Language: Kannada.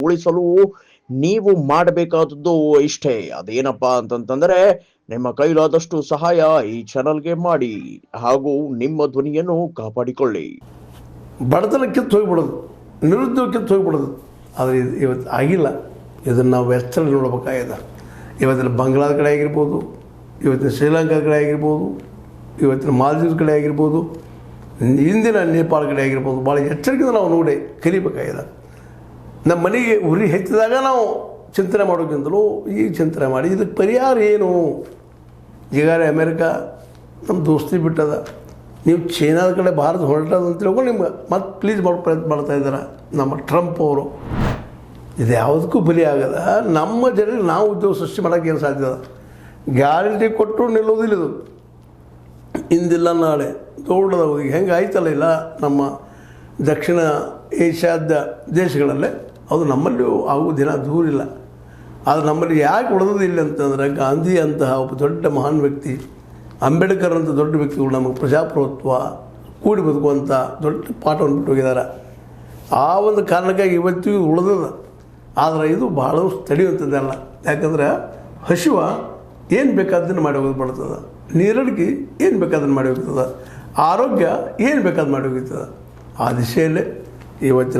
ಉಳಿಸಲು ನೀವು ಮಾಡಬೇಕಾದದ್ದು ಇಷ್ಟೇ. ಅದೇನಪ್ಪಾ ಅಂತಂತಂದ್ರೆ ನಿಮ್ಮ ಕೈಲಾದಷ್ಟು ಸಹಾಯ ಈ ಚಾನಲ್ಗೆ ಮಾಡಿ ಹಾಗೂ ನಿಮ್ಮ ಧ್ವನಿಯನ್ನು ಕಾಪಾಡಿಕೊಳ್ಳಿ. ಬಡತನ ಕಿತ್ತು ಹೋಗಿಬಿಡೋದು, ನಿರುದ್ಯೋಗ ಕಿತ್ತು ಹೋಗಿಬಿಡೋದು. ಆದರೆ ಇವತ್ತು ಆಗಿಲ್ಲ. ಇದನ್ನು ನಾವು ಎಚ್ಚರ ನೋಡಬೇಕಾಗಿದೆ. ಇವತ್ತಿನ ಬಾಂಗ್ಲಾದ ಕಡೆ ಆಗಿರ್ಬೋದು, ಇವತ್ತಿನ ಶ್ರೀಲಂಕಾದ ಕಡೆ ಆಗಿರ್ಬೋದು, ಇವತ್ತಿನ ಮಾಲ್ದೀವ್ಸ್ ಕಡೆ ಆಗಿರ್ಬೋದು, ಇಂದಿನ ನೇಪಾಳ ಕಡೆ ಆಗಿರ್ಬೋದು, ಭಾಳ ಎಚ್ಚರಿಕೆಯಿಂದ ನಾವು ನೋಡಿ ಕಲಿಬೇಕಾಗಿದೆ. ನಮ್ಮ ಮನೆಗೆ ಉರಿ ಹೆಚ್ಚಿದಾಗ ನಾವು ಚಿಂತನೆ ಮಾಡೋಕ್ಕಿಂತಲೂ ಈಗ ಚಿಂತನೆ ಮಾಡಿ ಇದಕ್ಕೆ ಪರಿಹಾರ ಏನು. ಈಗಾಗಲೇ ಅಮೇರಿಕಾ ನಮ್ಮ ದೋಸ್ತಿ ಬಿಟ್ಟದ, ನೀವು ಚೈನಾದ ಕಡೆ ಭಾರತ ಹೊರಟದ ಅಂತ ತಿಳ್ಕೊಂಡು ನಿಮ್ಗೆ ಮತ್ತೆ ಪ್ಲೀಸ್ ಮಾಡೋ ಪ್ರಯತ್ನ ಮಾಡ್ತಾಯಿದ್ದಾರೆ ನಮ್ಮ ಟ್ರಂಪ್ ಅವರು. ಇದು ಯಾವುದಕ್ಕೂ ಬಲಿ ಆಗದ. ನಮ್ಮ ಜನರಿಗೆ ನಾವು ಉದ್ಯೋಗ ಸೃಷ್ಟಿ ಮಾಡೋಕ್ಕೆ ಏನು ಸಾಧ್ಯ ಅದ? ಗ್ಯಾರಂಟಿ ಕೊಟ್ಟು ನಿಲ್ಲೋದಿಲ್ಲ ಇದು. ಇಂದಿಲ್ಲ ನಾಳೆ ದೊಡ್ಡದಾಗೋದು. ಈಗ ಹೆಂಗೆ ಆಯ್ತಲ್ಲ ಇಲ್ಲ ನಮ್ಮ ದಕ್ಷಿಣ ಏಷ್ಯಾದ ದೇಶಗಳಲ್ಲೇ ಅದು ನಮ್ಮಲ್ಲಿಯೂ ಆಗುವ ದಿನ ದೂರಿಲ್ಲ. ಆದರೆ ನಮ್ಮಲ್ಲಿ ಯಾಕೆ ಉಳಿದೋದಿಲ್ಲ ಅಂತಂದರೆ ಗಾಂಧಿ ಅಂತಹ ಒಬ್ಬ ದೊಡ್ಡ ಮಹಾನ್ ವ್ಯಕ್ತಿ, ಅಂಬೇಡ್ಕರ್ ಅಂತ ದೊಡ್ಡ ವ್ಯಕ್ತಿಗಳು ನಮಗೆ ಪ್ರಜಾಪ್ರಭುತ್ವ ಕೂಡಿ ಬದುಕುವಂಥ ದೊಡ್ಡ ಪಾಠವನ್ನು ಬಿಟ್ಟು ಹೋಗಿದ್ದಾರೆ. ಆ ಒಂದು ಕಾರಣಕ್ಕಾಗಿ ಇವತ್ತಿಗೂ ಉಳಿದದ. ಆದರೆ ಇದು ಭಾಳ ತಡೆಯುವಂಥದ್ದಲ್ಲ. ಯಾಕಂದ್ರೆ ಹಸಿವ ಏನು ಬೇಕಾದನ್ನು ಮಾಡಿ ಹೋಗೋದು ಬರ್ತದೆ, ನೀರಡಿಕೆ ಏನು ಬೇಕಾದನ್ನು ಮಾಡಿ ಹೋಗ್ತದೆ, ಆರೋಗ್ಯ ಏನು ಬೇಕಾದ ಮಾಡಿ ಹೋಗ್ತದೆ. ಆ ದಿಶೆಯಲ್ಲೇ ಇವತ್ತಿನ